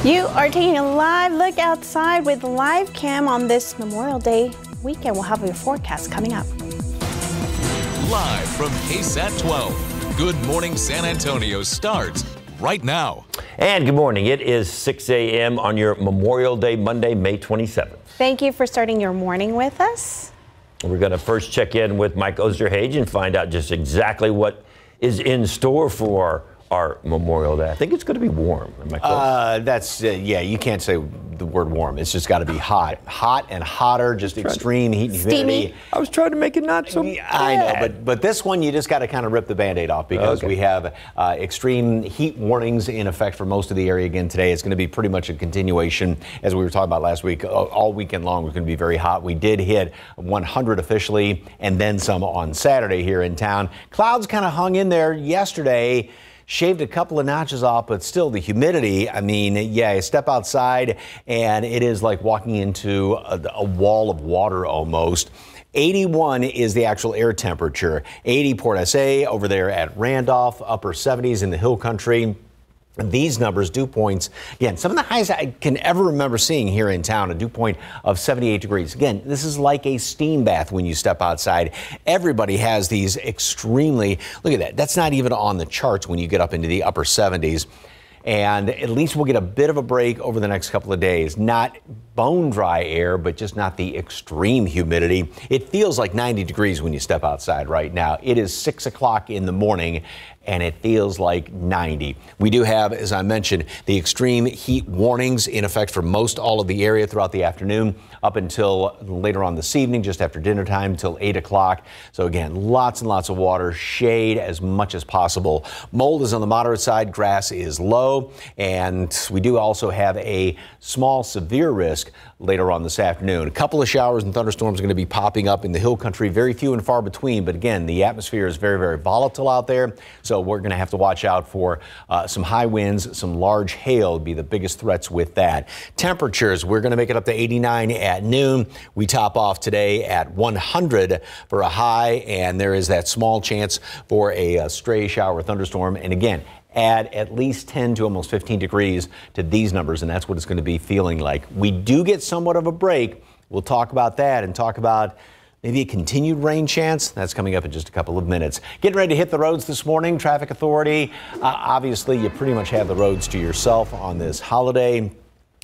You are taking a live look outside with live cam on this Memorial Day weekend. We'll have your forecast coming up. Live from KSAT 12, Good Morning San Antonio starts right now. And good morning. It is 6 a.m. on your Memorial Day, Monday, May 27th. Thank you for starting your morning with us. We're going to first check in with Mike Osterhage and find out just exactly what is in store for our Memorial Day. I think it's going to be warm. Am I close? Yeah, you can't say the word warm. It's just got to be hot. Hot and hotter, just extreme heat and humidity. Steamy. I was trying to make it not so bad. I know, but this one you just got to kind of rip the Band-Aid off because we have extreme heat warnings in effect for most of the area again today. It's going to be pretty much a continuation as we were talking about last week. All weekend long, we're going to be very hot. We did hit 100 officially and then some on Saturday here in town. Clouds kind of hung in there yesterday. Shaved a couple of notches off, but still the humidity, I mean, yeah, you step outside and it is like walking into a wall of water almost. 81 is the actual air temperature. 80 Port SA over there at Randolph, upper 70s in the Hill Country. These numbers, dew points, again, some of the highs I can ever remember seeing here in town, a dew point of 78 degrees. Again, this is like a steam bath when you step outside. Everybody has these extremely, look at that, that's not even on the charts when you get up into the upper 70s. And at least we'll get a bit of a break over the next couple of days. Not bone dry air, but just not the extreme humidity. It feels like 90 degrees when you step outside right now. It is 6 o'clock in the morning and it feels like 90. We do have, as I mentioned, the extreme heat warnings in effect for most all of the area throughout the afternoon up until later on this evening, just after dinner time until 8 o'clock. So again, lots and lots of water, shade as much as possible. Mold is on the moderate side, grass is low, and we do also have a small severe risk later on this afternoon. A couple of showers and thunderstorms are going to be popping up in the Hill Country, very few and far between. But again, the atmosphere is very, very volatile out there. So we're going to have to watch out for some high winds, some large hail would be the biggest threats with that. Temperatures, we're going to make it up to 89 at noon. We top off today at 100 for a high, and there is that small chance for a stray shower or thunderstorm. And again, add at least 10 to almost 15 degrees to these numbers, and that's what it's going to be feeling like. We do get somewhat of a break. We'll talk about that and talk about maybe a continued rain chance. That's coming up in just a couple of minutes. Getting ready to hit the roads this morning. Traffic Authority, obviously you pretty much have the roads to yourself on this holiday.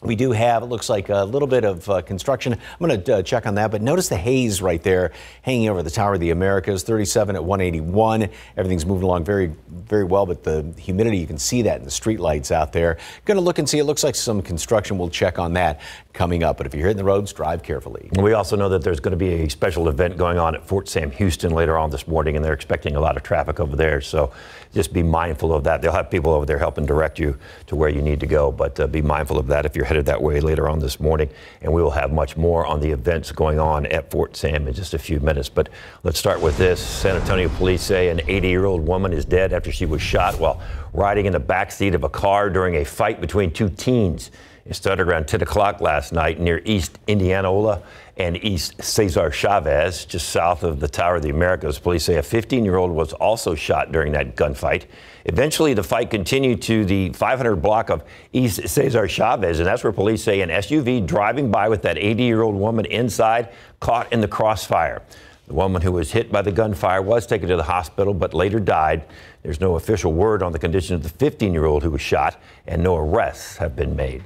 We do have, it looks like, a little bit of construction. I'm going to check on that, but notice the haze right there hanging over the Tower of the Americas, 37 at 181. Everything's moving along very, very well, but the humidity, you can see that in the street lights out there. Going to look and see, it looks like some construction. We'll check on that coming up, but if you're hitting the roads, drive carefully. We also know that there's going to be a special event going on at Fort Sam Houston later on this morning, and they're expecting a lot of traffic over there, so just be mindful of that. They'll have people over there helping direct you to where you need to go, but be mindful of that if you're headed that way later on this morning. And we will have much more on the events going on at Fort Sam in just a few minutes. But let's start with this. San Antonio police say an 80-year-old woman is dead after she was shot while riding in the backseat of a car during a fight between two teens. It started around 10 o'clock last night near East Indianola and East Cesar Chavez, just south of the Tower of the Americas. Police say a 15-year-old was also shot during that gunfight. Eventually, the fight continued to the 500 block of East Cesar Chavez, and that's where police say an SUV driving by with that 80-year-old woman inside caught in the crossfire. The woman who was hit by the gunfire was taken to the hospital, but later died. There's no official word on the condition of the 15-year-old who was shot, and no arrests have been made.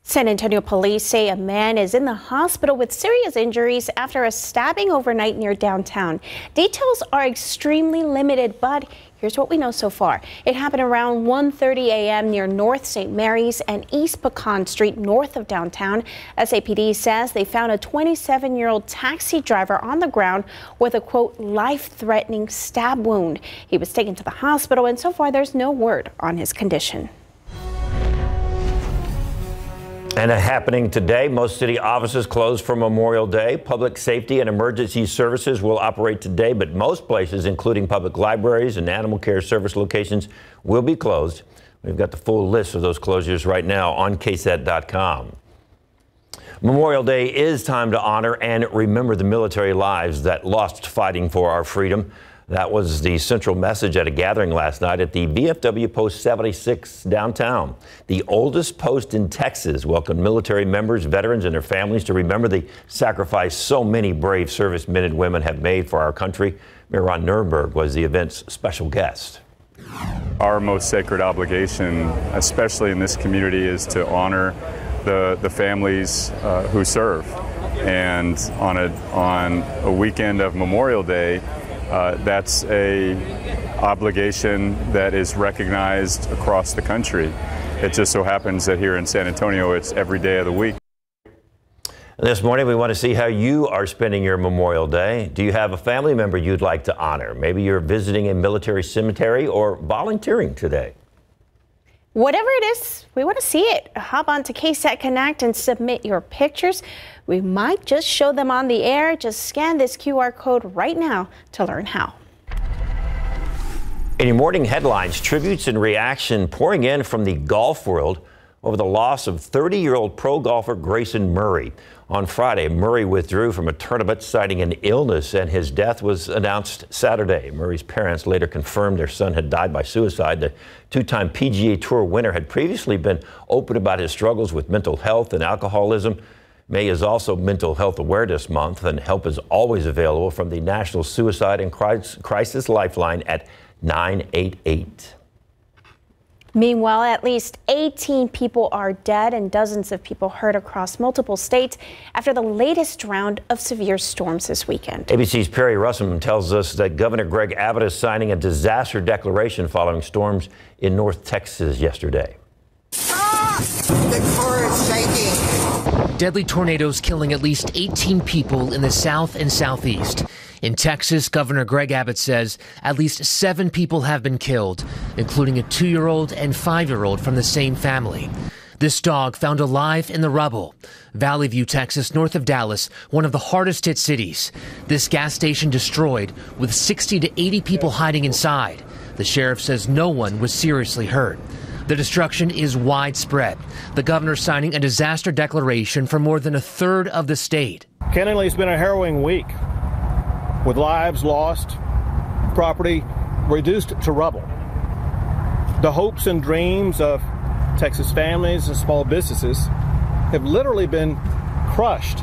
San Antonio police say a man is in the hospital with serious injuries after a stabbing overnight near downtown. Details are extremely limited, but here's what we know so far. It happened around 1:30 a.m. near North St. Mary's and East Pecan Street north of downtown. SAPD says they found a 27-year-old taxi driver on the ground with a, quote, life-threatening stab wound. He was taken to the hospital, and so far there's no word on his condition. And happening today, most city offices closed for Memorial Day. Public safety and emergency services will operate today, but most places, including public libraries and animal care service locations, will be closed. We've got the full list of those closures right now on KSAT.com. Memorial Day is time to honor and remember the military lives that lost fighting for our freedom. That was the central message at a gathering last night at the VFW Post 76 downtown. The oldest post in Texas welcomed military members, veterans, and their families to remember the sacrifice so many brave servicemen and women have made for our country. Mayor Ron Nirenberg was the event's special guest. Our most sacred obligation, especially in this community, is to honor the families who serve. And on a weekend of Memorial Day, that's a obligation that is recognized across the country. It just so happens that here in San Antonio, it's every day of the week. This morning, we want to see how you are spending your Memorial Day. Do you have a family member you'd like to honor? Maybe you're visiting a military cemetery or volunteering today. Whatever it is, we want to see it. Hop on to KSAT Connect and submit your pictures. We might just show them on the air. Just scan this QR code right now to learn how. In your morning headlines, tributes and reaction pouring in from the golf world over the loss of 30-year-old pro golfer Grayson Murray. On Friday, Murray withdrew from a tournament citing an illness, and his death was announced Saturday. Murray's parents later confirmed their son had died by suicide. The two-time PGA Tour winner had previously been open about his struggles with mental health and alcoholism. May is also Mental Health Awareness Month, and help is always available from the National Suicide and Crisis Lifeline at 988. Meanwhile, at least 18 people are dead and dozens of people hurt across multiple states after the latest round of severe storms this weekend. ABC's Perry Russum tells us that Governor Greg Abbott is signing a disaster declaration following storms in North Texas yesterday. The car is shaking. Deadly tornadoes killing at least 18 people in the south and southeast. In Texas, Governor Greg Abbott says at least 7 people have been killed, including a 2-year-old and 5-year-old from the same family. This dog found alive in the rubble. Valley View, Texas, north of Dallas, one of the hardest hit cities. This gas station destroyed with 60 to 80 people hiding inside. The sheriff says no one was seriously hurt. The destruction is widespread. The governor signing a disaster declaration for more than a third of the state. Candidly, it's been a harrowing week, with lives lost, property reduced to rubble. The hopes and dreams of Texas families and small businesses have literally been crushed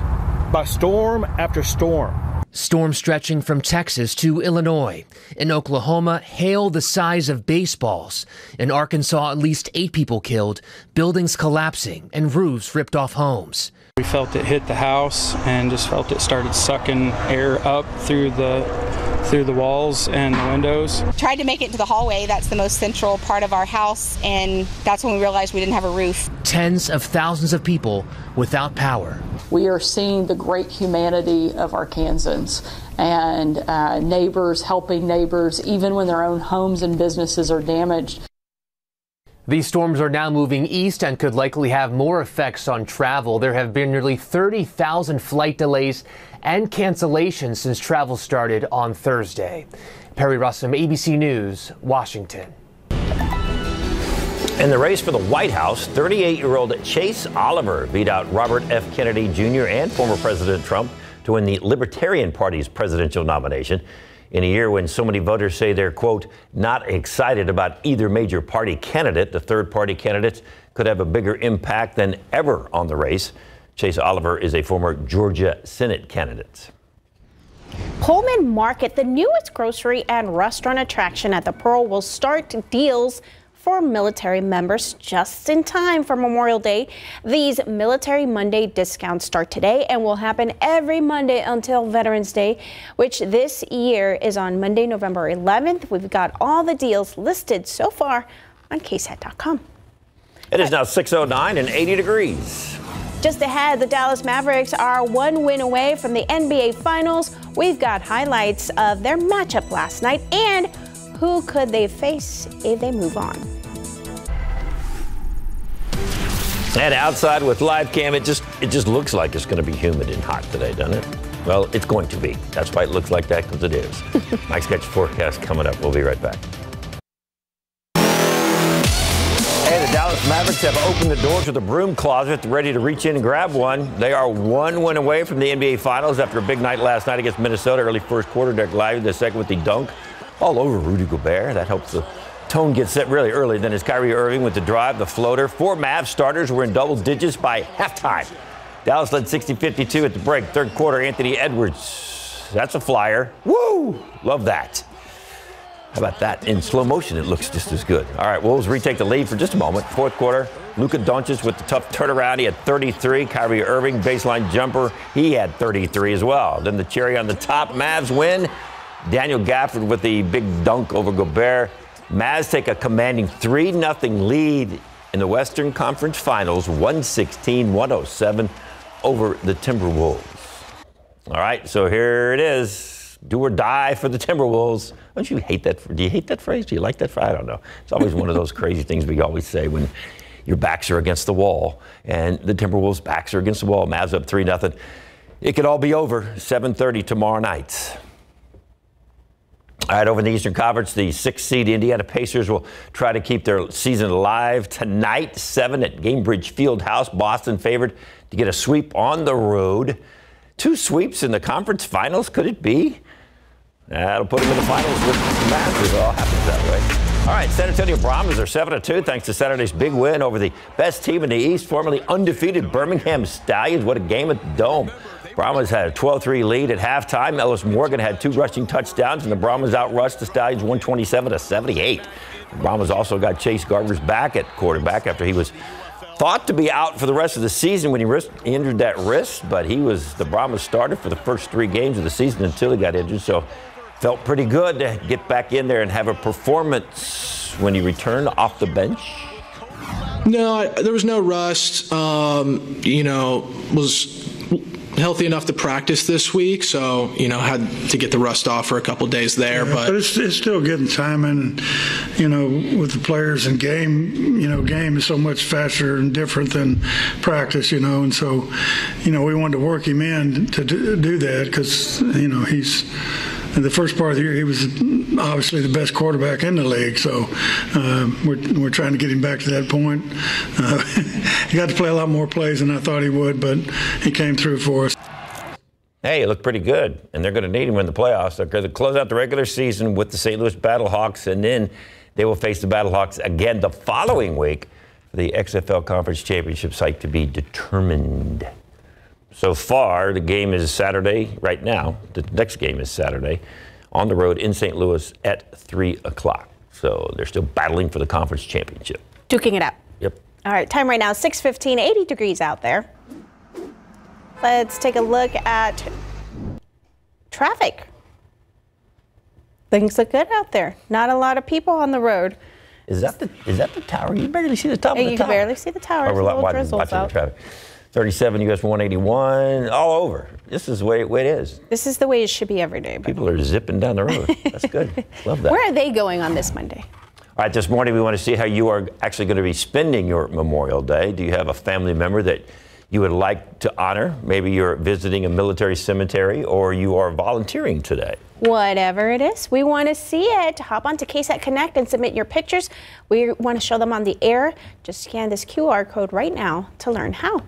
by storm after storm. Storms stretching from Texas to Illinois. In Oklahoma, hail the size of baseballs. In Arkansas, at least 8 people killed, buildings collapsing, and roofs ripped off homes. We felt it hit the house and just felt it started sucking air up through the walls and the windows. Tried to make it into the hallway. That's the most central part of our house, and that's when we realized we didn't have a roof. Tens of thousands of people without power. We are seeing the great humanity of Arkansans and neighbors helping neighbors even when their own homes and businesses are damaged. These storms are now moving east and could likely have more effects on travel. There have been nearly 30,000 flight delays and cancellations since travel started on Thursday. Perry Russum, ABC News, Washington. In the race for the White House, 38-year-old Chase Oliver beat out Robert F. Kennedy Jr. and former President Trump to win the Libertarian Party's presidential nomination. In a year when so many voters say they're, quote, not excited about either major party candidate, the third-party candidates could have a bigger impact than ever on the race. Chase Oliver is a former Georgia Senate candidate. Pullman Market, the newest grocery and restaurant attraction at the Pearl, will start deals for military members just in time for Memorial Day. These Military Monday discounts start today and will happen every Monday until Veterans Day, which this year is on Monday, November 11th. We've got all the deals listed so far on KSAT.com. It is now 6:09 and 80 degrees. Just ahead, the Dallas Mavericks are 1 win away from the NBA Finals. We've got highlights of their matchup last night and who could they face if they move on. And outside with live cam, it just looks like it's going to be humid and hot today, doesn't it? Well, it's going to be. That's why it looks like that, because it is. Mike's got your forecast coming up. We'll be right back. Hey, the Dallas Mavericks have opened the doors with a broom closet, ready to reach in and grab one. They are 1 win away from the NBA Finals after a big night last night against Minnesota. Early first quarter, Derek Lively the second with the dunk all over Rudy Gobert. That helps the tone get set really early. Then it's Kyrie Irving with the drive, the floater. 4 Mavs starters were in double digits by halftime. Dallas led 60-52 at the break. Third quarter, Anthony Edwards. That's a flyer. Woo! Love that. How about that? In slow motion, it looks just as good. All right, Wolves retake the lead for just a moment. Fourth quarter, Luka Doncic with the tough turnaround. He had 33. Kyrie Irving, baseline jumper. He had 33 as well. Then the cherry on the top, Mavs win. Daniel Gafford with the big dunk over Gobert. Mavs take a commanding 3-0 lead in the Western Conference Finals, 116-107 over the Timberwolves. All right, so here it is. Do or die for the Timberwolves. Don't you hate that? Do you hate that phrase? Do you like that phrase? I don't know. It's always one of those crazy things we always say when your backs are against the wall and the Timberwolves' backs are against the wall. Mavs up 3-0. It could all be over 7:30 tomorrow night. All right, over in the Eastern Conference, the 6th seed Indiana Pacers will try to keep their season alive tonight. 7 at Gainbridge Fieldhouse. Boston favored to get a sweep on the road. 2 sweeps in the conference finals, could it be? That'll put them in the finals with the Masters. It all happens that way. All right, San Antonio Brahmas are 7-2 thanks to Saturday's big win over the best team in the East, formerly undefeated Birmingham Stallions. What a game at the Dome. Brahmas had a 12-3 lead at halftime. Ellis Morgan had 2 rushing touchdowns, and the Brahmas outrushed the Stallions 127-78. The Brahmas also got Chase Gardner's back at quarterback after he was thought to be out for the rest of the season when he injured that wrist, but he was the Brahmas starter for the first 3 games of the season until he got injured, so felt pretty good to get back in there and have a performance when he returned off the bench. No, there was no rust. Was healthy enough to practice this week, so had to get the rust off for a couple of days there. Yeah, but it's still getting time in, with the players and game. Game is so much faster and different than practice. And so we wanted to work him in to do that because he's. In the first part of the year, he was obviously the best quarterback in the league. So we're trying to get him back to that point. He got to play a lot more plays than I thought he would, but he came through for us. Hey, it looked pretty good, and they're going to need him in the playoffs. They're going to close out the regular season with the St. Louis Battlehawks, and then they will face the Battlehawks again the following week for the XFL Conference Championship site to be determined. So far, the game is Saturday right now. The next game is Saturday on the road in St. Louis at 3 o'clock. So they're still battling for the conference championship. Duking it out. Yep. All right, time right now, 6:15, 80 degrees out there. Let's take a look at traffic. Things look good out there. Not a lot of people on the road. Is that the tower? You barely see the top of the tower. You can barely see the tower. We're watching the traffic. 37 US 181, all over. This is the way it is. This is the way it should be every day. People are zipping down the road. That's good. Love that. Where are they going on this Monday? All right, this morning we want to see how you are actually going to be spending your Memorial Day. Do you have a family member that you would like to honor? Maybe you're visiting a military cemetery or you are volunteering today. Whatever it is, we want to see it. Hop on to KSAT Connect and submit your pictures. We want to show them on the air. Just scan this QR code right now to learn how.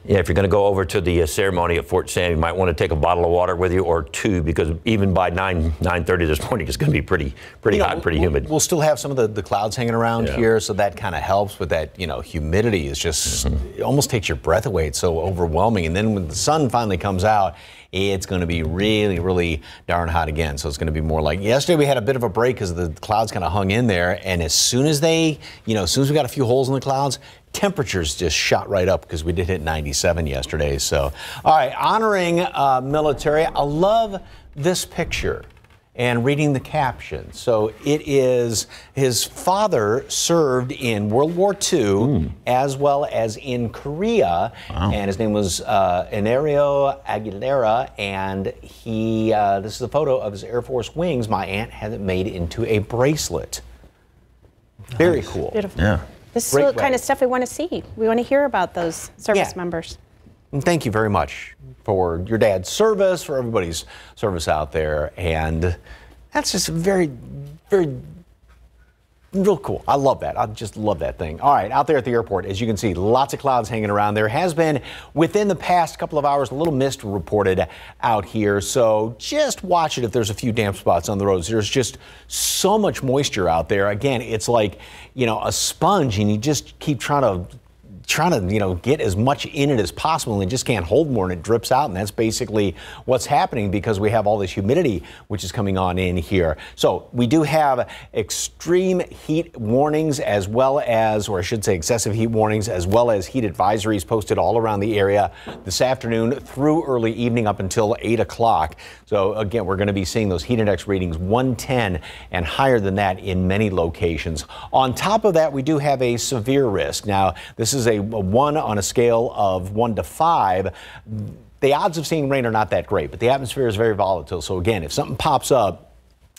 Yeah, if you're going to go over to the ceremony at Fort Sam, you might want to take a bottle of water with you or 2 because even by 9:30 this morning, it's going to be pretty hot and pretty humid. We'll still have some of the clouds hanging around here, so that kind of helps. But that humidity is just it almost takes your breath away. It's so overwhelming. And then when the sun finally comes out, it's going to be really, really darn hot again. So it's going to be more like yesterday. We had a bit of a break because the clouds kind of hung in there. And as soon as we got a few holes in the clouds, temperatures just shot right up because we did hit 97 yesterday. So, all right, honoring military. I love this picture and reading the caption. So it is his father served in World War II as well as in Korea. Wow. And his name was Enario Aguilera. And he, this is a photo of his Air Force wings. My aunt had it made into a bracelet. Very cool. Beautiful. Yeah. This is the kind of stuff we want to see. We want to hear about those service members. And thank you very much for your dad's service, for everybody's service out there. And that's just very, very real cool. I love that. I just love that thing. All right, out there at the airport, as you can see, lots of clouds hanging around. There has been, within the past couple of hours, a little mist reported out here. So just watch it if there's a few damp spots on the roads. There's just so much moisture out there. Again, it's like, a sponge, and you just keep trying to get as much in it as possible, and it just can't hold more, and it drips out. And that's basically what's happening because we have all this humidity which is coming on in here. So we do have extreme heat warnings, as well as, or I should say excessive heat warnings, as well as heat advisories posted all around the area this afternoon through early evening up until 8 o'clock. So again, we're going to be seeing those heat index readings 110 and higher than that in many locations. On top of that, we do have a severe risk. Now, this is a 1 on a scale of 1 to 5. The odds of seeing rain are not that great, but the atmosphere is very volatile. So again, if something pops up,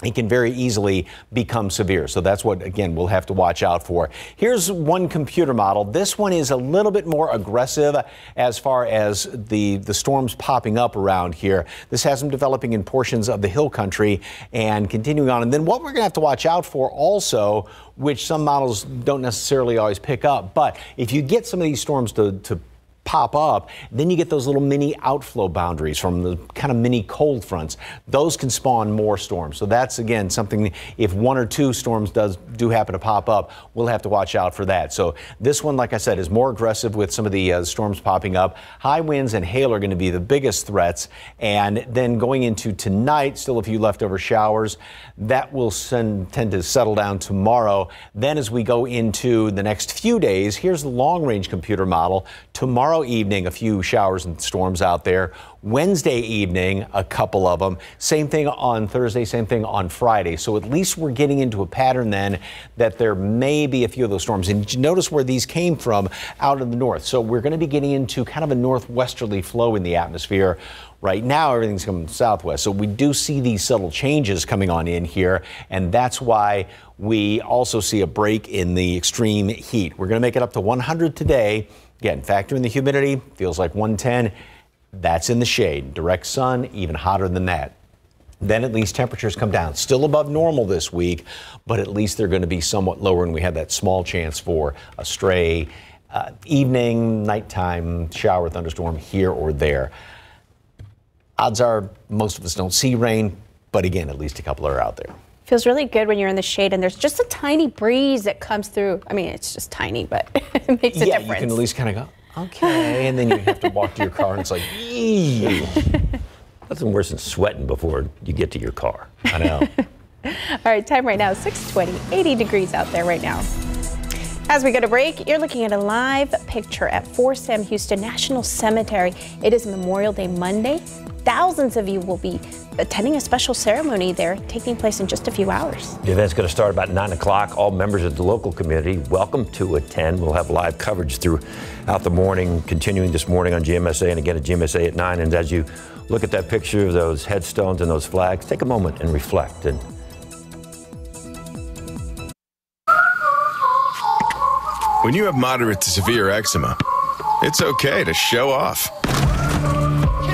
it can very easily become severe. So that's what, again, we'll have to watch out for. Here's one computer model. This one is a little bit more aggressive as far as the storms popping up around here. This has them developing in portions of the hill country and continuing on. And then what we're going to have to watch out for also, which some models don't necessarily always pick up, but if you get some of these storms to pop up, then you get those little mini outflow boundaries from the kind of mini cold fronts. Those can spawn more storms. So that's, again, something, if 1 or 2 storms do happen to pop up, we'll have to watch out for that. So this one, like I said, is more aggressive with some of the storms popping up. High winds and hail are going to be the biggest threats. And then going into tonight, still a few leftover showers. That will tend to settle down tomorrow. Then as we go into the next few days, here's the long-range computer model. Tomorrow evening, a few showers and storms out there. Wednesday evening, a couple of them. Same thing on Thursday, same thing on Friday. So at least we're getting into a pattern then that there may be a few of those storms. And you notice where these came from out in the north. So we're going to be getting into kind of a northwesterly flow in the atmosphere. Right now, everything's coming southwest. So we do see these subtle changes coming on in here. And that's why we also see a break in the extreme heat. We're going to make it up to 100 today. Again, factor in the humidity, feels like 110. That's in the shade. Direct sun, even hotter than that. Then at least temperatures come down. Still above normal this week, but at least they're going to be somewhat lower, and we have that small chance for a stray evening, nighttime shower, thunderstorm here or there. Odds are most of us don't see rain, but again, at least a couple are out there. Feels really good when you're in the shade and there's just a tiny breeze that comes through. I mean, it's just tiny, but it makes a difference. Yeah, you can at least kind of go, okay, and then you have to walk to your car and it's like, eee. Nothing worse than sweating before you get to your car. I know. All right, time right now is 6:20, 80 degrees out there right now. As we go to break, you're looking at a live picture at Fort Sam Houston National Cemetery. It is Memorial Day Monday. Thousands of you will be attending a special ceremony there taking place in just a few hours. The event's going to start about 9 o'clock. All members of the local community welcome to attend. We'll have live coverage throughout the morning, continuing this morning on GMSA and again at GMSA at 9. And as you look at that picture of those headstones and those flags, take a moment and reflect. And when you have moderate to severe eczema, it's okay to show off.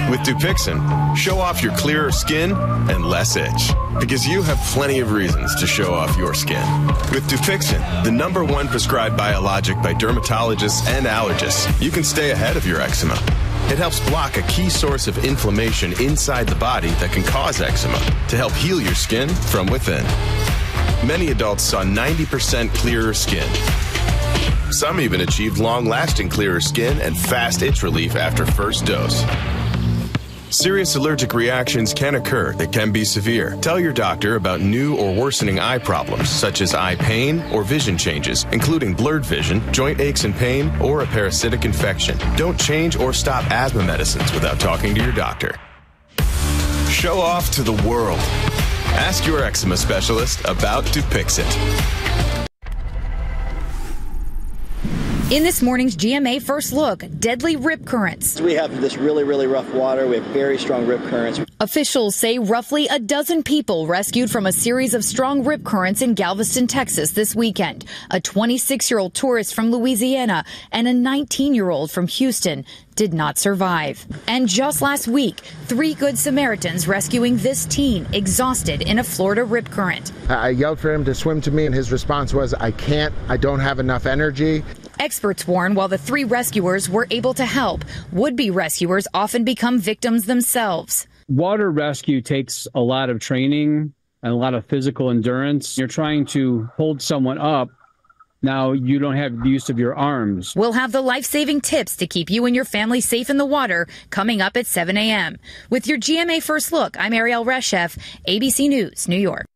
With Dupixent, show off your clearer skin and less itch. Because you have plenty of reasons to show off your skin. With Dupixent, the #1 prescribed biologic by dermatologists and allergists, you can stay ahead of your eczema. It helps block a key source of inflammation inside the body that can cause eczema to help heal your skin from within. Many adults saw 90% clearer skin. Some even achieved long-lasting clearer skin and fast itch relief after first dose. Serious allergic reactions can occur that can be severe. Tell your doctor about new or worsening eye problems, such as eye pain or vision changes, including blurred vision, joint aches and pain, or a parasitic infection. Don't change or stop asthma medicines without talking to your doctor. Show off to the world. Ask your eczema specialist about Dupixent. In this morning's GMA First Look, deadly rip currents. We have this really, really rough water. We have very strong rip currents. Officials say roughly a dozen people rescued from a series of strong rip currents in Galveston, Texas this weekend. A 26-year-old tourist from Louisiana and a 19-year-old from Houston did not survive. And just last week, 3 Good Samaritans rescuing this teen exhausted in a Florida rip current. I yelled for him to swim to me, and his response was, I can't, I don't have enough energy. Experts warn while the 3 rescuers were able to help, would-be rescuers often become victims themselves. Water rescue takes a lot of training and a lot of physical endurance. You're trying to hold someone up. Now you don't have the use of your arms. We'll have the life-saving tips to keep you and your family safe in the water coming up at 7 a.m. With your GMA First Look, I'm Ariel Reshef, ABC News, New York.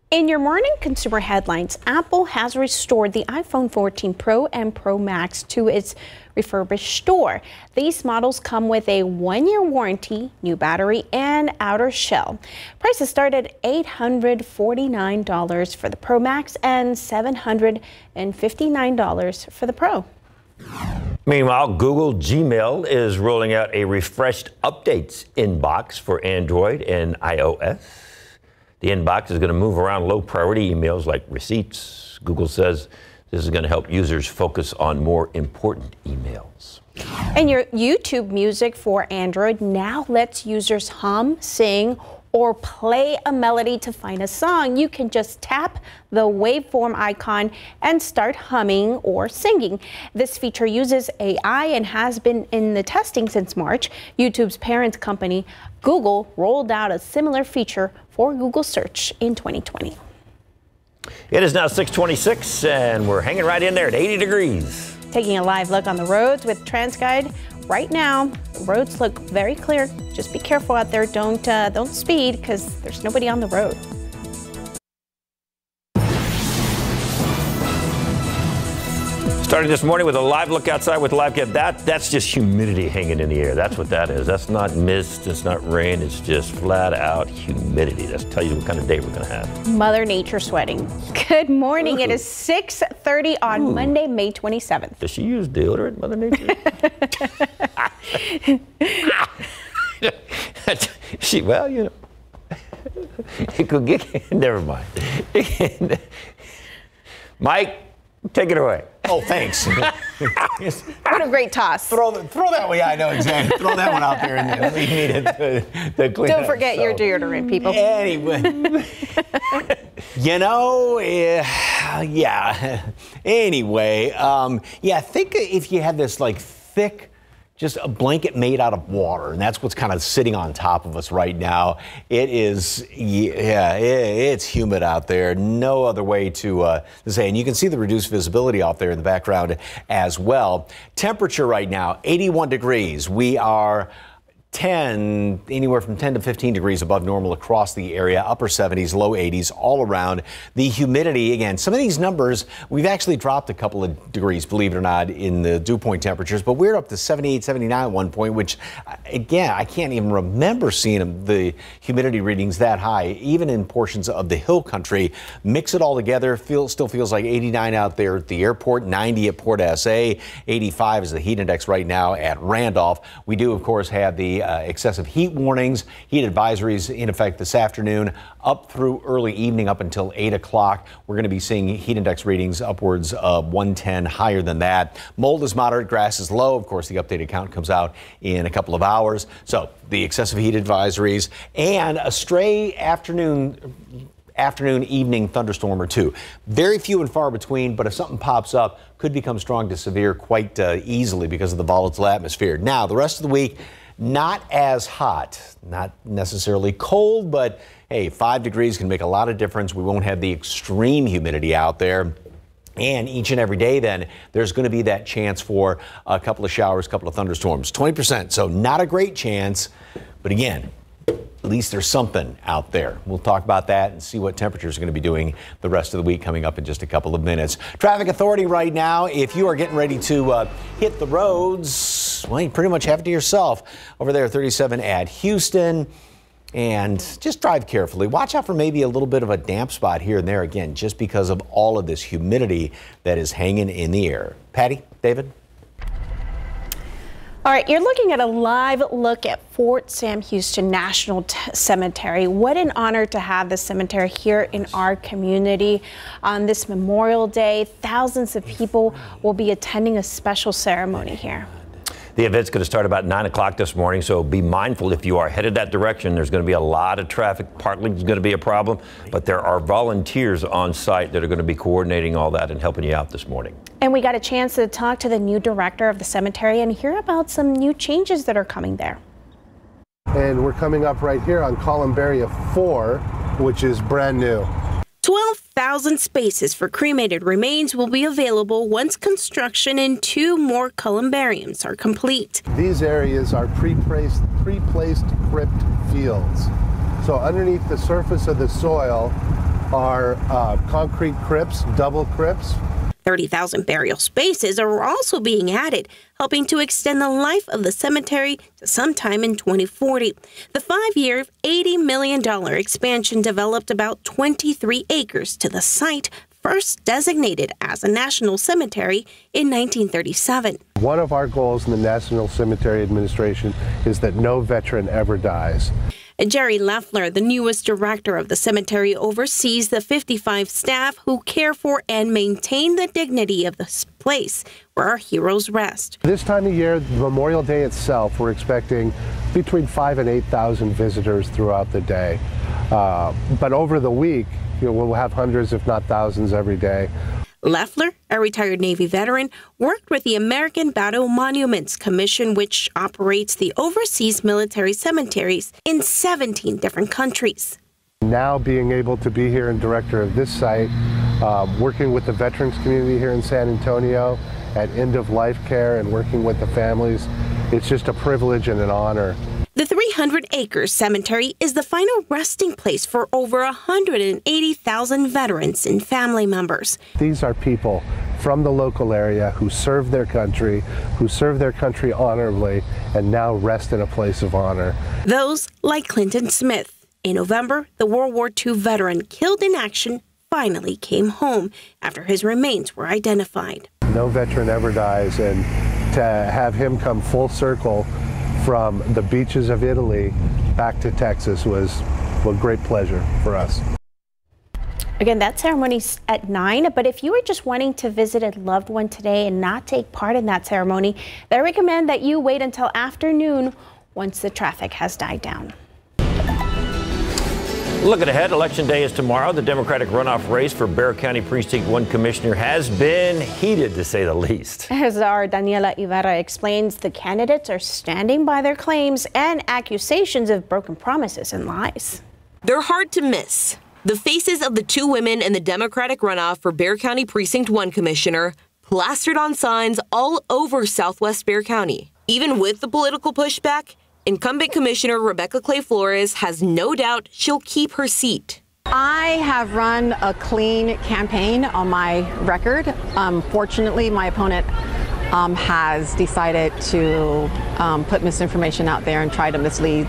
In your morning consumer headlines, Apple has restored the iPhone 14 Pro and Pro Max to its refurbished store. These models come with a 1-year warranty, new battery, and outer shell. Prices start at $849 for the Pro Max and $759 for the Pro. Meanwhile, Google Gmail is rolling out a refreshed updates inbox for Android and iOS. The inbox is going to move around low priority emails like receipts. Google says this is going to help users focus on more important emails. And your YouTube music for Android now lets users hum, sing, or play a melody to find a song. You can just tap the waveform icon and start humming or singing. This feature uses AI and has been in the testing since March. YouTube's parent company, Google, rolled out a similar feature for Google Search in 2020. It is now 6:26, and we're hanging right in there at 80 degrees. Taking a live look on the roads with TransGuide. Right now, the roads look very clear. Just be careful out there. Don't speed because there's nobody on the road. Starting this morning with a live look outside with live cam. That's just humidity hanging in the air. That's what that is. That's not mist. It's not rain. It's just flat out humidity. That's tell you what kind of day we're going to have. Mother Nature sweating. Good morning. Ooh. It is 6:30 on Monday, May 27th. Does she use deodorant, Mother Nature? Well, you know, it could get. Never mind. Mike, take it away. Oh, thanks. What a great toss. Throw that way. I know exactly. Throw that one out there and leave me to clean Don't up, forget your deodorant, people. Anyway. You know, yeah. Anyway, think if you had this like thick, just a blanket made out of water, and that's what's kind of sitting on top of us right now. It is, it's humid out there. No other way to say. And you can see the reduced visibility out there in the background as well. Temperature right now, 81 degrees. We are anywhere from 10 to 15 degrees above normal across the area, upper 70s, low 80s, all around. The humidity, again, some of these numbers, we've actually dropped a couple of degrees, believe it or not, in the dew point temperatures, but we're up to 78, 79 at one point, which, again, I can't even remember seeing the humidity readings that high, even in portions of the hill country. Mix it all together, still feels like 89 out there at the airport, 90 at Port SA, 85 is the heat index right now at Randolph. We do, of course, have the excessive heat warnings, heat advisories in effect this afternoon up through early evening up until 8 o'clock. We're going to be seeing heat index readings upwards of 110, higher than that. Mold is moderate, grass is low. Of course, the updated count comes out in a couple of hours. So the excessive heat advisories and a stray afternoon, evening thunderstorm or two. Very few and far between, but if something pops up, could become strong to severe quite easily because of the volatile atmosphere. Now, the rest of the week, not as hot, not necessarily cold, but hey, 5 degrees can make a lot of difference. We won't have the extreme humidity out there. And each and every day, then, there's going to be that chance for a couple of showers, a couple of thunderstorms. 20%, so not a great chance. But again, at least there's something out there. We'll talk about that and see what temperatures are going to be doing the rest of the week coming up in just a couple of minutes. Traffic Authority right now, if you are getting ready to hit the roads, well, you pretty much have it to yourself. Over there, 37 at Houston. and just drive carefully. Watch out for maybe a little bit of a damp spot here and there, again, just because of all of this humidity that is hanging in the air. Patty, David? All right, you're looking at a live look at Fort Sam Houston National Cemetery. What an honor to have the cemetery here in our community. On this Memorial Day, thousands of people will be attending a special ceremony here. The event's going to start about 9 o'clock this morning, so be mindful if you are headed that direction. There's going to be a lot of traffic. Parking is going to be a problem, but there are volunteers on site that are going to be coordinating all that and helping you out this morning. And we got a chance to talk to the new director of the cemetery and hear about some new changes that are coming there. And we're coming up right here on Columbaria 4, which is brand new. 12,000 spaces for cremated remains will be available once construction in 2 more columbariums are complete. These areas are pre-placed crypt fields. So underneath the surface of the soil are concrete crypts, double crypts. 30,000 burial spaces are also being added, helping to extend the life of the cemetery to sometime in 2040. The 5-year, $80 million expansion developed about 23 acres to the site, first designated as a national cemetery in 1937. One of our goals in the National Cemetery Administration is that no veteran ever dies. Jerry Leffler, the newest director of the cemetery, oversees the 55 staff who care for and maintain the dignity of this place where our heroes rest. This time of year, Memorial Day itself, we're expecting between 5,000 and 8,000 visitors throughout the day. But over the week, we'll have hundreds, if not thousands, every day. Leffler, a retired Navy veteran, worked with the American Battle Monuments Commission, which operates the overseas military cemeteries in 17 different countries. Now being able to be here and director of this site, working with the veterans community here in San Antonio at end-of-life care and working with the families, it's just a privilege and an honor. The 300-acre cemetery is the final resting place for over 180,000 veterans and family members. These are people from the local area who serve their country honorably, and now rest in a place of honor. Those like Clinton Smith. In November, the World War II veteran killed in action finally came home after his remains were identified. No veteran ever dies, and to have him come full circle from the beaches of Italy back to Texas was a great pleasure for us. Again, that ceremony's at 9, but if you were just wanting to visit a loved one today and not take part in that ceremony, they recommend that you wait until afternoon once the traffic has died down. Looking ahead, Election Day is tomorrow. The Democratic runoff race for Bexar County Precinct 1 Commissioner has been heated, to say the least. As our Daniela Ibarra explains, the candidates are standing by their claims and accusations of broken promises and lies. They're hard to miss. The faces of the 2 women in the Democratic runoff for Bexar County Precinct 1 Commissioner plastered on signs all over Southwest Bexar County. Even with the political pushback, incumbent Commissioner Rebecca Clay Flores has no doubt she'll keep her seat. I have run a clean campaign on my record. Fortunately, my opponent has decided to put misinformation out there and try to mislead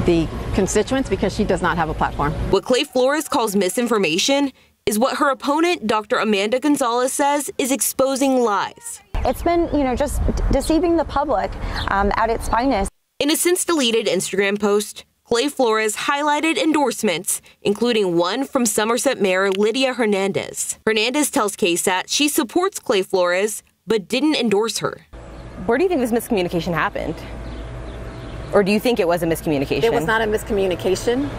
the constituents because she does not have a platform. What Clay Flores calls misinformation is what her opponent, Dr. Amanda Gonzalez, says is exposing lies. It's been, just deceiving the public at its finest. In a since-deleted Instagram post, Clay Flores highlighted endorsements, including one from Somerset Mayor Lydia Hernandez. Hernandez tells KSAT she supports Clay Flores, but didn't endorse her. Where do you think this miscommunication happened? Or do you think it was a miscommunication? It was not a miscommunication.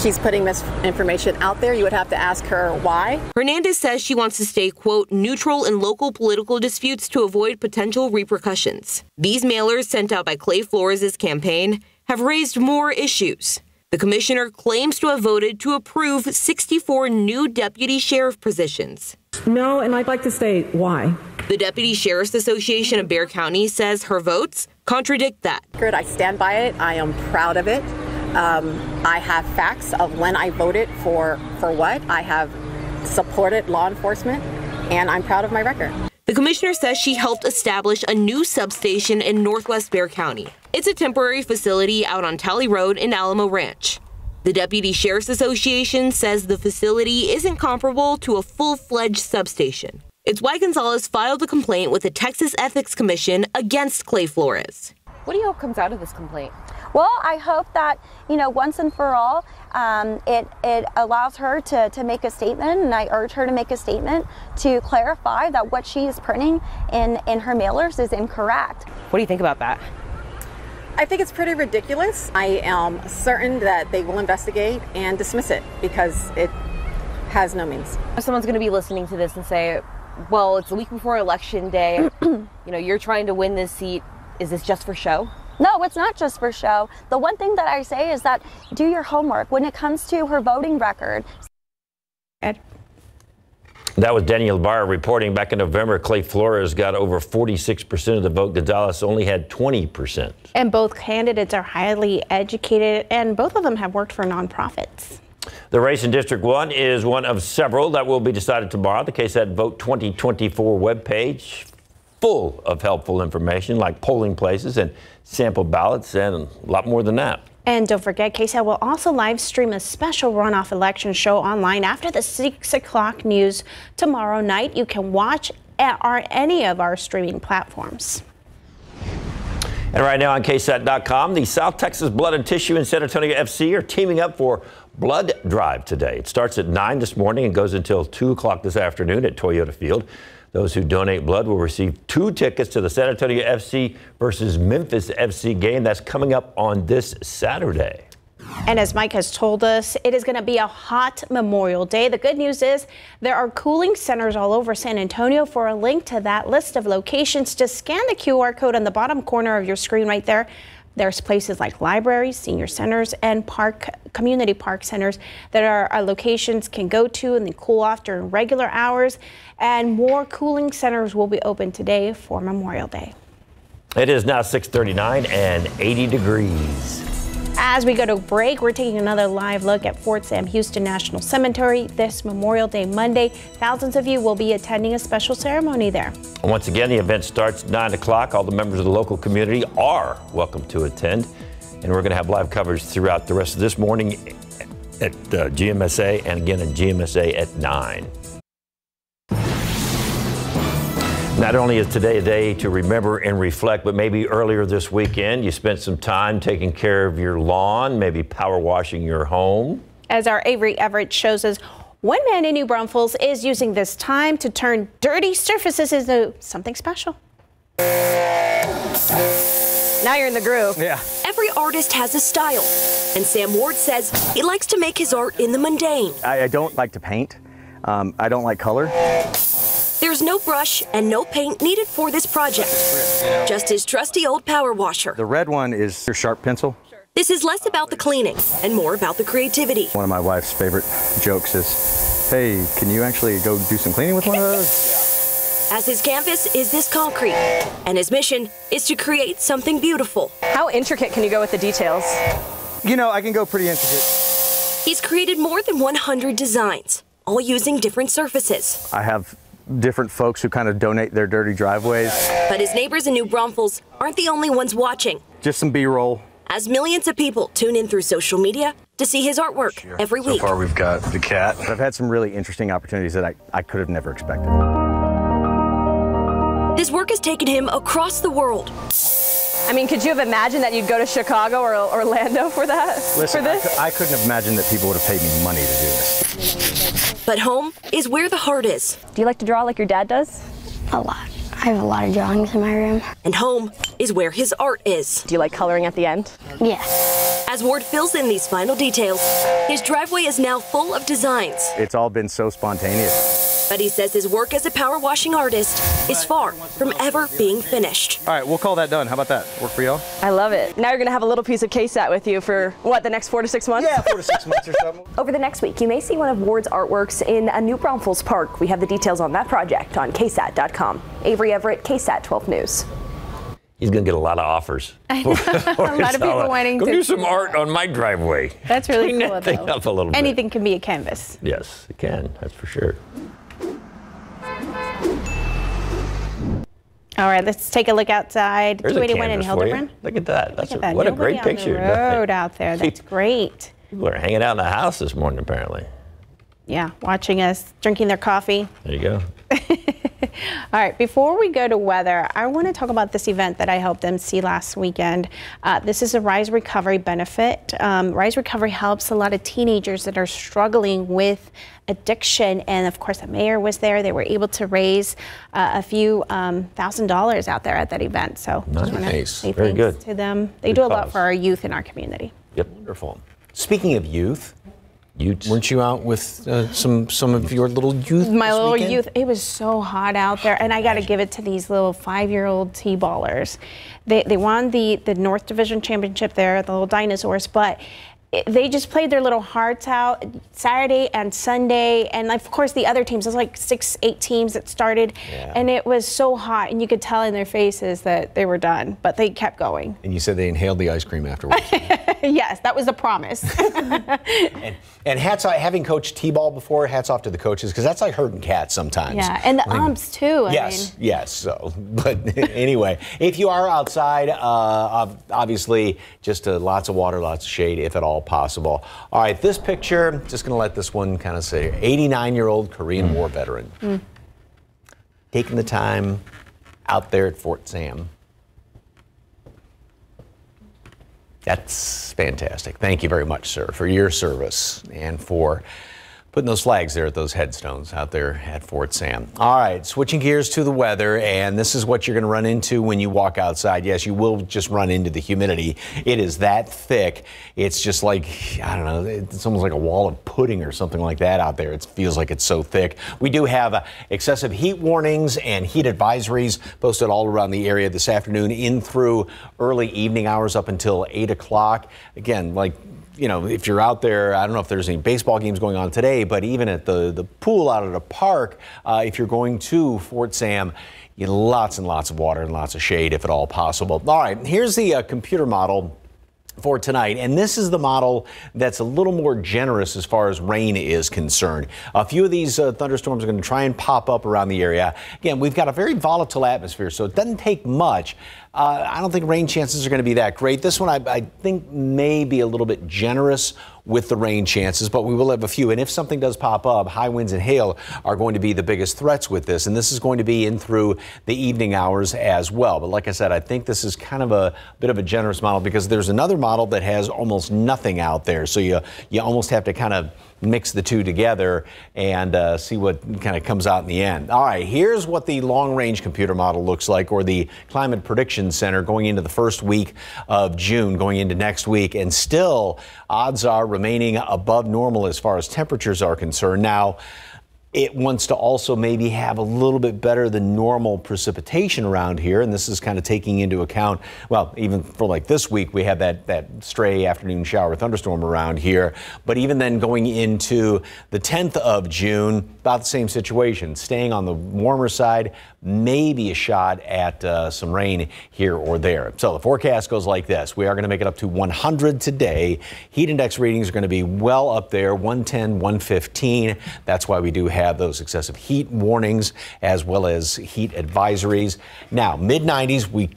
She's putting misinformation out there. You would have to ask her why. Hernandez says she wants to stay, quote, neutral in local political disputes to avoid potential repercussions. These mailers sent out by Clay Flores' campaign have raised more issues. The commissioner claims to have voted to approve 64 new deputy sheriff positions. No, and I'd like to state why. The Deputy Sheriff's Association of Bexar County says her votes contradict that. I stand by it. I am proud of it. I have facts of when I voted for what. I have supported law enforcement, and I'm proud of my record. The commissioner says she helped establish a new substation in northwest Bexar County. It's a temporary facility out on Tally Road in Alamo Ranch. The Deputy Sheriff's Association says the facility isn't comparable to a full-fledged substation. It's why Gonzalez filed a complaint with the Texas Ethics Commission against Clay Flores. What do you hope comes out of this complaint? Well, I hope that, once and for all, it allows her to make a statement, and I urge her to make a statement to clarify that what she is printing in her mailers is incorrect. What do you think about that? I think it's pretty ridiculous. I am certain that they will investigate and dismiss it because it has no means. Someone's going to be listening to this and say, well, it's the week before Election Day. You're trying to win this seat. Is this just for show? No, it's not just for show. The one thing that I say is that do your homework when it comes to her voting record. That was Daniel Barr reporting. Back in November, Clay Flores got over 46% of the vote. Gonzalez only had 20%. And both candidates are highly educated, and both of them have worked for nonprofits. The race in District 1 is one of several that will be decided tomorrow. The KSAT Vote 2024 webpage full of helpful information like polling places and sample ballots and a lot more than that. And don't forget, KSAT will also live stream a special runoff election show online after the 6 o'clock news tomorrow night. You can watch at any of our streaming platforms. And right now on KSAT.com, the South Texas Blood and Tissue and San Antonio FC are teaming up for Blood Drive today. It starts at 9 this morning and goes until 2 o'clock this afternoon at Toyota Field. Those who donate blood will receive 2 tickets to the San Antonio FC versus Memphis FC game. That's coming up on this Saturday. And as Mike has told us, it is going to be a hot Memorial Day. The good news is there are cooling centers all over San Antonio. For a link to that list of locations, just scan the QR code on the bottom corner of your screen right there. There's places like libraries, senior centers, and community park centers that our locations can go to and they cool off during regular hours. And more cooling centers will be open today for Memorial Day. It is now 6:39 and 80 degrees. As we go to break, we're taking another live look at Fort Sam Houston National Cemetery this Memorial Day Monday. Thousands of you will be attending a special ceremony there. Once again, the event starts at 9 o'clock. All the members of the local community are welcome to attend. And we're going to have live coverage throughout the rest of this morning at GMSA and again at GMSA at 9. Not only is today a day to remember and reflect, but maybe earlier this weekend you spent some time taking care of your lawn, maybe power washing your home. As our Avery Everett shows us, one man in New Braunfels is using this time to turn dirty surfaces into something special. Now you're in the groove. Yeah. Every artist has a style, and Sam Ward says he likes to make his art in the mundane. I don't like to paint. I don't like color. There's no brush and no paint needed for this project. Just his trusty old power washer. The red one is your sharp pencil. This is less about the cleaning and more about the creativity. One of my wife's favorite jokes is, hey, can you actually go do some cleaning with one of those? As his canvas is this concrete, and his mission is to create something beautiful. How intricate can you go with the details? You know, I can go pretty intricate. He's created more than 100 designs, all using different surfaces. I have different folks who kind of donate their dirty driveways. But his neighbors in New Braunfels aren't the only ones watching. Just some B-roll. As millions of people tune in through social media to see his artwork every week. So far we've got the cat. I've had some really interesting opportunities that I could have never expected. His work has taken him across the world. I mean, could you have imagined that you'd go to Chicago or Orlando for that? Listen, for this? I couldn't have imagined that people would have paid me money to do this. But home is where the heart is. Do you like to draw like your dad does? A lot. I have a lot of drawings in my room. And home is where his art is. Do you like coloring at the end? Yeah. As Ward fills in these final details, his driveway is now full of designs. It's all been so spontaneous. But he says his work as a power washing artist is far from ever being finished. All right, we'll call that done. How about that? Work for y'all? I love it. Now you're going to have a little piece of KSAT with you for, what, the next 4 to 6 months? Yeah, 4 to 6 months or something. Over the next week, you may see one of Ward's artworks in a New Braunfels park. We have the details on that project on KSAT.com. Avery Everett, KSAT 12 News. He's going to get a lot of offers. I know. A lot of people wanting Go to do some art on my driveway. That's really Clean cool, that thing though. up a little bit. Anything can be a canvas. Yes, it can. That's for sure. All right, let's take a look outside. There's 281 in a canvas for you. Hildebrand. Look at that. Look at that. What a Nobody great on picture. the road out there. That's great. People are hanging out in the house this morning, apparently. Yeah, watching us, drinking their coffee. There you go. All right, before we go to weather, I want to talk about this event that I helped MC last weekend. This is a Rise Recovery benefit. Rise Recovery helps a lot of teenagers that are struggling with addiction, and of course the mayor was there. They were able to raise a few $1,000s out there at that event. So just want to say Very thanks good. to them. They Good do a lot cause. for our youth in our community. Yep. Wonderful. Speaking of youth, weren't you out with some of your little youth? My this little weekend? youth, it was so hot out there, and I got to give it to these little 5-year-old T-ballers. They won the North Division Championship there, the little dinosaurs, but they just played their little hearts out Saturday and Sunday, and of course the other teams, there's like 6-8 teams that started, and it was so hot, and you could tell in their faces that they were done, but they kept going. And you said they inhaled the ice cream afterwards. Yes, that was a promise. And hats off, having coached T-ball before, hats off to the coaches, because that's like herding cats sometimes. Yeah, and the umps too. Yes. So, but anyway, if you are outside, obviously, just lots of water, lots of shade, if at all possible. All right, this picture, just going to let this one kind of say, 89-year-old Korean War veteran, taking the time out there at Fort Sam. That's fantastic. Thank you very much, sir, for your service and for putting those flags there at those headstones out there at Fort Sam. All right, switching gears to the weather, and this is what you're going to run into when you walk outside. Yes, you will just run into the humidity. It is that thick. It's just like, I don't know, it's almost like a wall of pudding or something like that out there. It feels like it's so thick. We do have excessive heat warnings and heat advisories posted all around the area this afternoon in through early evening hours up until 8 o'clock. Again, like, you know, if you're out there, I don't know if there's any baseball games going on today, but even at the pool out at a park, if you're going to Fort Sam, you get lots and lots of water and lots of shade if at all possible. All right, here's the computer model for tonight, and this is the model that's a little more generous as far as rain is concerned. A few of these thunderstorms are going to try and pop up around the area. Again, we've got a very volatile atmosphere, so it doesn't take much. I don't think rain chances are going to be that great. This one I think may be a little bit generous with the rain chances, but we will have a few. And if something does pop up, high winds and hail are going to be the biggest threats with this. And this is going to be in through the evening hours as well. But like I said, I think this is kind of a bit of a generous model because there's another model that has almost nothing out there. So you almost have to kind of mix the two together and see what kind of comes out in the end. All right, here's what the long-range computer model looks like, or the Climate Prediction Center going into the first week of June, going into next week, and still odds are remaining above normal as far as temperatures are concerned. Now, it wants to also maybe have a little bit better than normal precipitation around here, and this is kind of taking into account, well, even for like this week, we have that stray afternoon shower thunderstorm around here, but even then going into the 10th of June, about the same situation, staying on the warmer side, maybe a shot at some rain here or there. So the forecast goes like this. We are going to make it up to 100 today. Heat index readings are going to be well up there, 110, 115. That's why we do have those excessive heat warnings as well as heat advisories. Now, mid-90s, we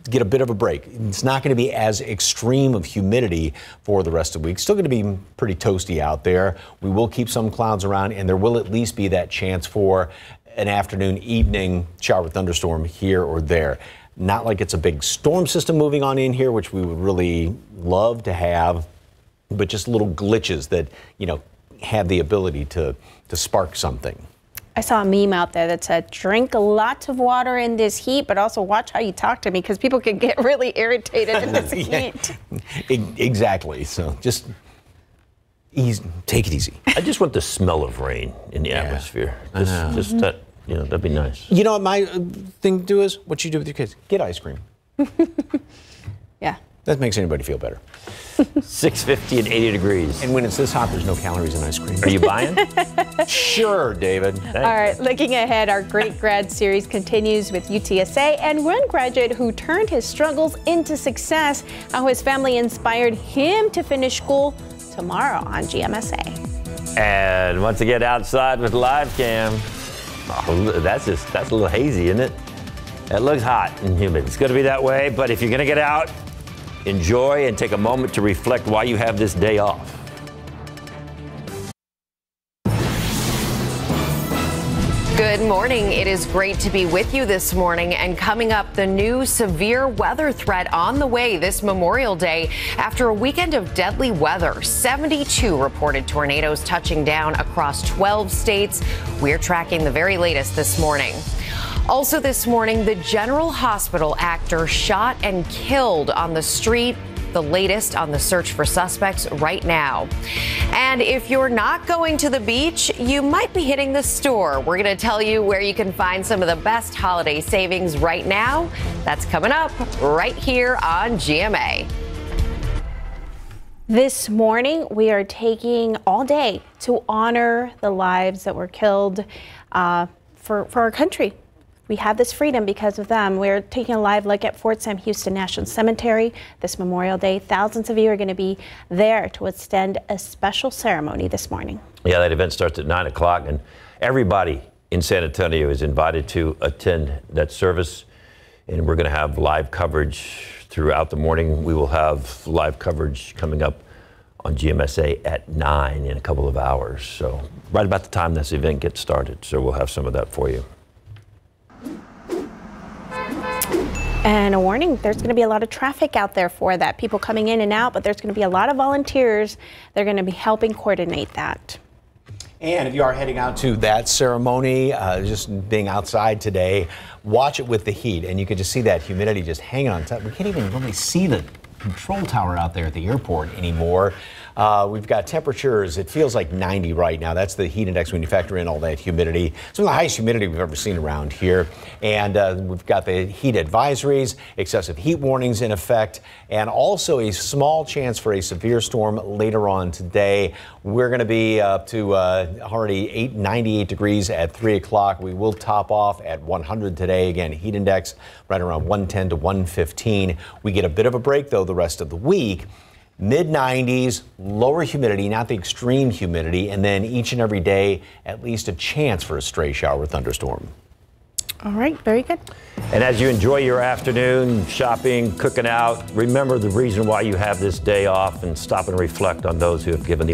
get a bit of a break. It's not going to be as extreme of humidity for the rest of the week. Still going to be pretty toasty out there. We will keep some clouds around, and there will at least be that chance for an afternoon, evening shower thunderstorm here or there. Not like it's a big storm system moving on in here, which we would really love to have, but just little glitches that, you know, have the ability to spark something. I saw a meme out there that said, drink a lot of water in this heat, but also watch how you talk to me because people can get really irritated in this heat. Exactly. So just take it easy. I just want the smell of rain in the atmosphere. Just that, you know, that'd be nice. You know what my thing to do is, what you do with your kids? Get ice cream. Yeah. That makes anybody feel better. 650 and 80 degrees. And when it's this hot, there's no calories in ice cream. Are you buying? Sure, David. All right, looking ahead, our Great Grad series continues with UTSA and one graduate who turned his struggles into success, how his family inspired him to finish school tomorrow on GMSA. And once again, outside with live cam. Oh, that's a little hazy, isn't it? It looks hot and humid. It's going to be that way, but if you're going to get out, enjoy and take a moment to reflect why you have this day off. Good morning. It is great to be with you this morning. And coming up, the new severe weather threat on the way this Memorial Day after a weekend of deadly weather. 72 reported tornadoes touching down across 12 states. We're tracking the very latest this morning. Also this morning, the General Hospital actor shot and killed on the street. The latest on the search for suspects right now. And if you're not going to the beach, you might be hitting the store. We're going to tell you where you can find some of the best holiday savings right now. That's coming up right here on GMA. This morning, we are taking all day to honor the lives that were killed for our country. We have this freedom because of them. We're taking a live look at Fort Sam Houston National Cemetery this Memorial Day. Thousands of you are going to be there to extend a special ceremony this morning. Yeah, that event starts at 9 o'clock, and everybody in San Antonio is invited to attend that service. And we're going to have live coverage throughout the morning. We will have live coverage coming up on GMSA at 9 in a couple of hours. So right about the time this event gets started. So we'll have some of that for you. And a warning, there's going to be a lot of traffic out there for that. People coming in and out, but there's going to be a lot of volunteers. They're going to be helping coordinate that. And if you are heading out to that ceremony, just being outside today, watch it with the heat. And you can just see that humidity just hanging on top. We can't even really see the control tower out there at the airport anymore. We've got temperatures, it feels like 90 right now. That's the heat index when you factor in all that humidity. It's one of the highest humidity we've ever seen around here. And we've got the heat advisories, excessive heat warnings in effect, and also a small chance for a severe storm later on today. We're going to be up to already 98 degrees at 3 o'clock. We will top off at 100 today. Again, heat index right around 110 to 115. We get a bit of a break, though, the rest of the week. Mid-90s, lower humidity, not the extreme humidity, and then each and every day, at least a chance for a stray shower or thunderstorm. All right, very good. And as you enjoy your afternoon shopping, cooking out, remember the reason why you have this day off and stop and reflect on those who have given the